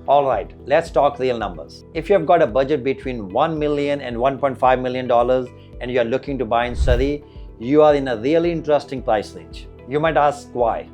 Alright, let's talk real numbers. If you have got a budget between $1 million and $1.5 million and you are looking to buy in Surrey, you are in a really interesting price range. You might ask why?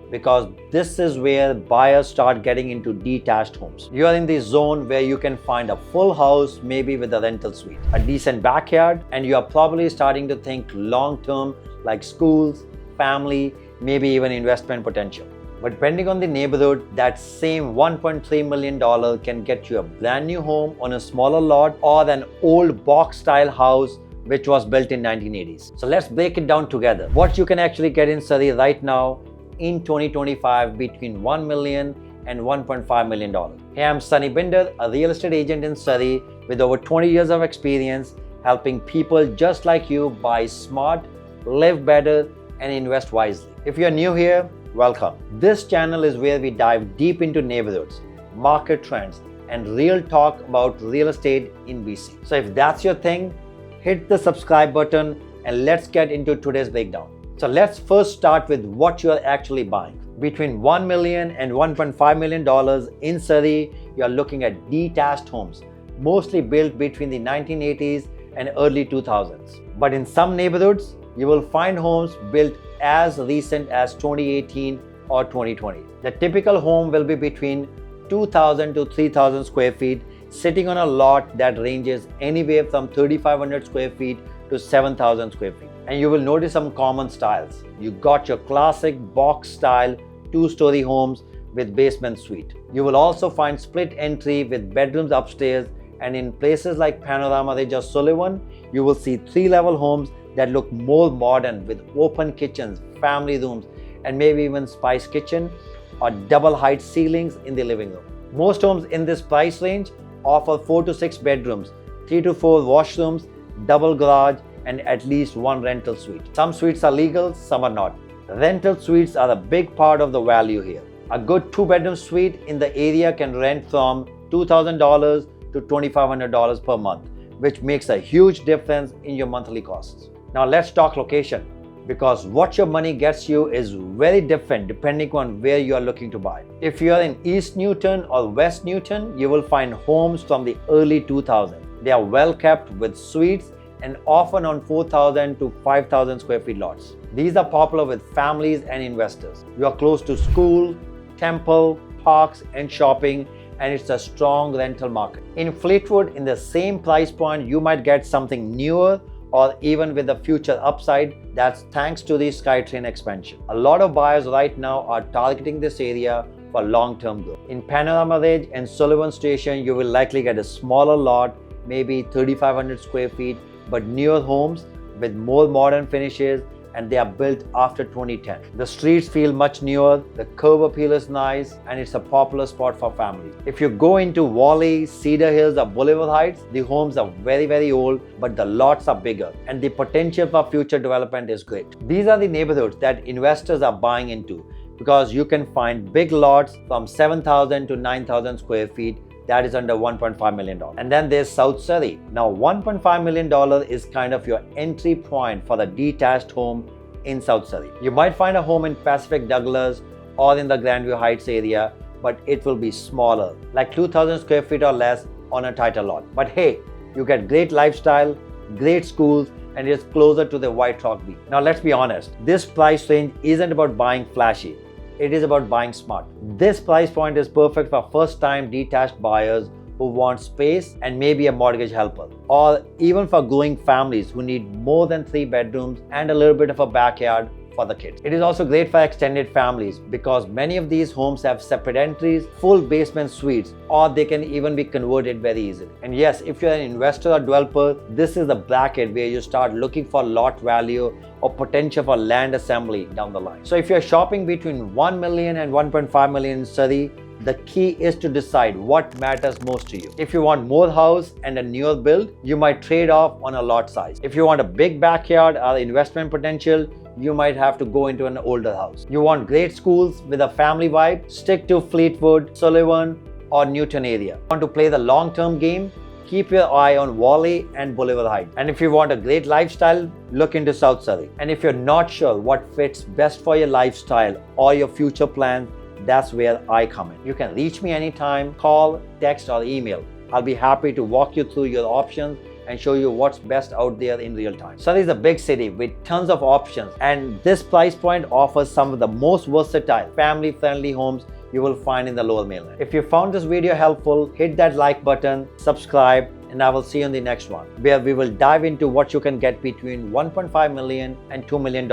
Because this is where buyers start getting into detached homes. You are in the zone where you can find a full house, maybe with a rental suite, a decent backyard, and you are probably starting to think long-term like schools, family, maybe even investment potential. But depending on the neighborhood, that same $1.3 million can get you a brand new home on a smaller lot or an old box-style house which was built in 1980s. So let's break it down together. What you can actually get in Surrey right now in 2025 between $1 million and $1.5 million. Hey, I'm Sonny Bhinder, a real estate agent in Surrey with over 20 years of experience helping people just like you buy smart, live better, and invest wisely. If you're new here, welcome. This channel is where we dive deep into neighborhoods, market trends, and real talk about real estate in BC. So if that's your thing, hit the subscribe button and let's get into today's breakdown. So let's first start with what you are actually buying. Between $1 million and $1.5 million in Surrey, you are looking at detached homes, mostly built between the 1980s and early 2000s. But in some neighborhoods, you will find homes built as recent as 2018 or 2020. The typical home will be between 2,000 to 3,000 square feet, sitting on a lot that ranges anywhere from 3,500 square feet to 7,000 square feet. And you will notice some common styles. You got your classic box style 2-story homes with basement suite. You will also find split entry with bedrooms upstairs, and in places like Panorama Ridge or Sullivan, you will see 3-level homes that look more modern with open kitchens, family rooms, and maybe even spice kitchen or double height ceilings in the living room. Most homes in this price range offer 4 to 6 bedrooms, 3 to 4 washrooms, double garage, and at least one rental suite. Some suites are legal, some are not. Rental suites are a big part of the value here. A good 2-bedroom suite in the area can rent from $2,000 to $2,500 per month, which makes a huge difference in your monthly costs. Now let's talk location, because what your money gets you is very different depending on where you are looking to buy. If you are in East Newton or West Newton, you will find homes from the early 2000s. They are well kept with suites and often on 4,000 to 5,000 square feet lots. These are popular with families and investors. You are close to school, temple, parks, and shopping, and it's a strong rental market. In Fleetwood, in the same price point, you might get something newer or even with a future upside. That's thanks to the SkyTrain expansion. A lot of buyers right now are targeting this area for long-term growth. In Panorama Ridge and Sullivan Station, you will likely get a smaller lot, maybe 3,500 square feet, but newer homes with more modern finishes, and they are built after 2010. The streets feel much newer, the curb appeal is nice, and it's a popular spot for families. If you go into Whalley, Cedar Hills or Boulevard Heights, the homes are very old, but the lots are bigger, and the potential for future development is great. These are the neighborhoods that investors are buying into, because you can find big lots from 7,000 to 9,000 square feet that is under $1.5 million. And then there's South Surrey. Now $1.5 million is kind of your entry point for the detached home in South Surrey. You might find a home in Pacific Douglas or in the Grandview Heights area, but it will be smaller, like 2,000 square feet or less on a tighter lot. But hey, you get great lifestyle, great schools, and it's closer to the White Rock Beach. Now let's be honest, this price range isn't about buying flashy. It is about buying smart. This price point is perfect for first-time detached buyers who want space and maybe a mortgage helper, or even for growing families who need more than 3 bedrooms and a little bit of a backyard for the kids. It is also great for extended families because many of these homes have separate entries, full basement suites, or they can even be converted very easily. And yes, if you're an investor or developer, this is the bracket where you start looking for lot value or potential for land assembly down the line. So if you're shopping between 1 million and 1.5 million in Surrey, the key is to decide what matters most to you. If you want more house and a newer build, you might trade off on a lot size. If you want a big backyard or investment potential, you might have to go into an older house. You want great schools with a family vibe, stick to Fleetwood, Sullivan, or Newton area. Want to play the long-term game? Keep your eye on Whalley and Boulevard Heights. And if you want a great lifestyle, look into South Surrey. And if you're not sure what fits best for your lifestyle or your future plans, That's where I come in. You can reach me anytime, call, text, or email. I'll be happy to walk you through your options and show you what's best out there in real time. Surrey is a big city with tons of options, and this price point offers some of the most versatile, family-friendly homes you will find in the Lower Mainland. If you found this video helpful, hit that like button, subscribe, and I will see you in the next one, where we will dive into what you can get between $1.5 million and $2 million,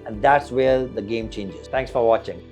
and that's where the game changes. Thanks for watching.